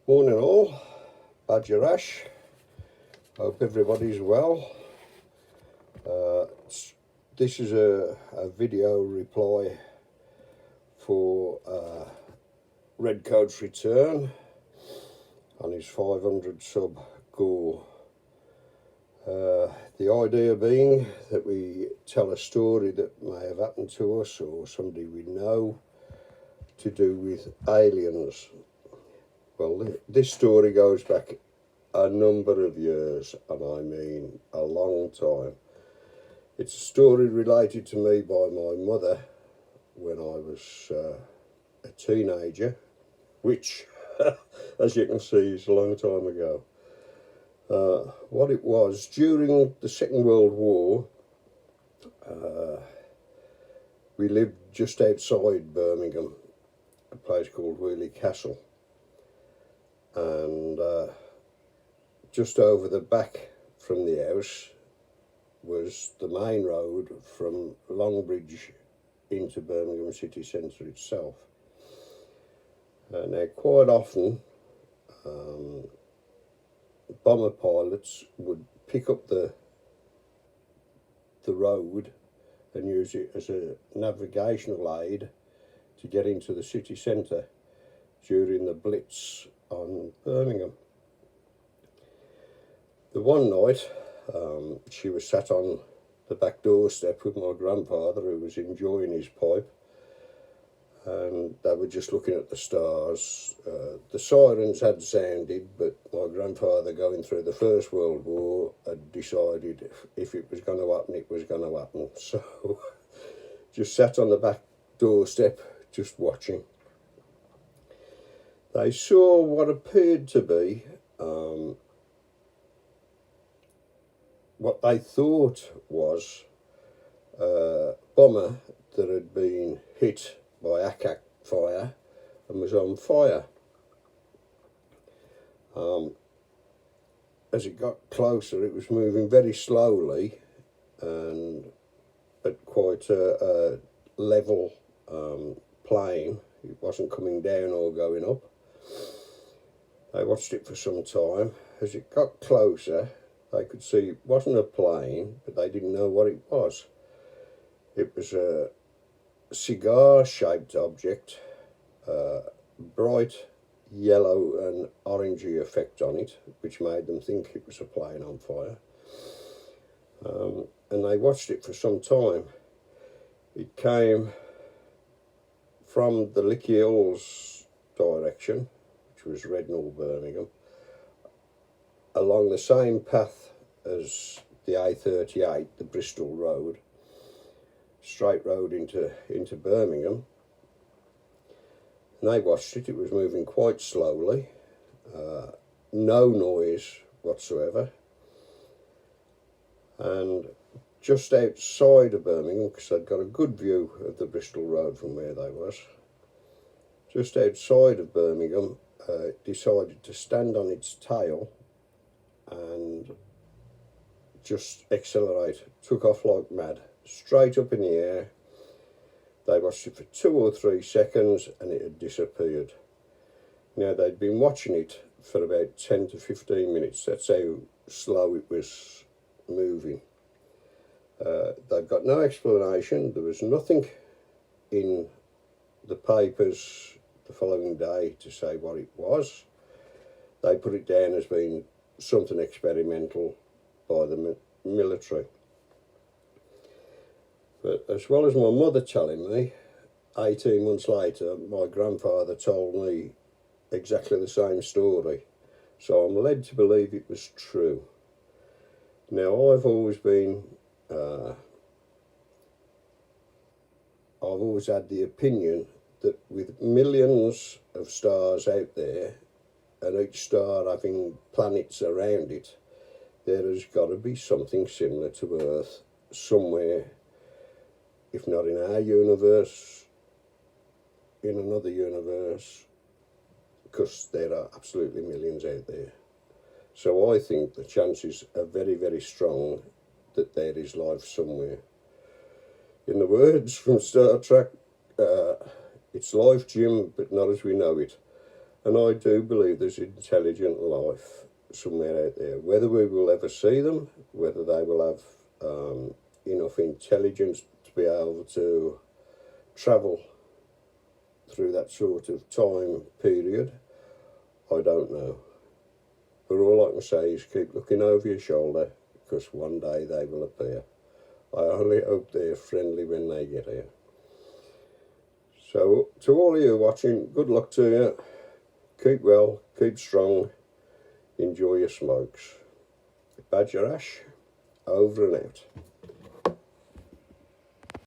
Morning all, Badger Ash. Hope everybody's well. This is a video reply for Redcoat's return on his 500 sub goal. The idea being that we tell a story that may have happened to us or somebody we know to do with aliens. Well, this story goes back a number of years, and I mean a long time. It's a story related to me by my mother when I was a teenager, which, as you can see, is a long time ago. What it was, during the Second World War, we lived just outside Birmingham, a place called Wheeley Castle. And just over the back from the house was the main road from Longbridge into Birmingham city centre itself. Now, quite often, bomber pilots would pick up the road and use it as a navigational aid to get into the city centre during the Blitz on Birmingham. The one night, she was sat on the back doorstep with my grandfather, who was enjoying his pipe, and they were just looking at the stars. The sirens had sounded, but my grandfather, going through the First World War, had decided if it was going to happen, it was going to happen. So just sat on the back doorstep, just watching. They saw what appeared to be what they thought was a bomber that had been hit by ACAC fire and was on fire. As it got closer, it was moving very slowly and at quite a level plane. It wasn't coming down or going up. They watched it for some time. As it got closer, they could see it wasn't a plane, but they didn't know what it was. It was a cigar-shaped object, bright yellow and orangey effect on it, which made them think it was a plane on fire. And they watched it for some time. It came from the Lickey Hills direction, which was Rednall, Birmingham, along the same path as the A38, the Bristol Road, straight road into Birmingham. And they watched it. It was moving quite slowly, no noise whatsoever. And just outside of Birmingham, because I'd got a good view of the Bristol Road from where they was, just outside of Birmingham, it decided to stand on its tail and just accelerate, took off like mad, straight up in the air. They watched it for 2 or 3 seconds and it had disappeared. Now, they'd been watching it for about 10 to 15 minutes. That's how slow it was moving. They've got no explanation. There was nothing in the papers the following day to say what it was. They put it down as being something experimental by the military. But as well as my mother telling me, 18 months later, my grandfather told me exactly the same story. So I'm led to believe it was true. Now, I've always had the opinion that with millions of stars out there, and each star having planets around it, there has got to be something similar to Earth somewhere, if not in our universe, in another universe, because there are absolutely millions out there. So I think the chances are very, very strong that there is life somewhere. In the words from Star Trek, it's life, Jim, but not as we know it. And I do believe there's intelligent life somewhere out there. Whether we will ever see them, whether they will have enough intelligence to be able to travel through that sort of time period, I don't know. But all I can say is keep looking over your shoulder, because one day they will appear. I only hope they're friendly when they get here. So to all of you watching, good luck to you. Keep well, keep strong, enjoy your smokes. Badger Ash, over and out.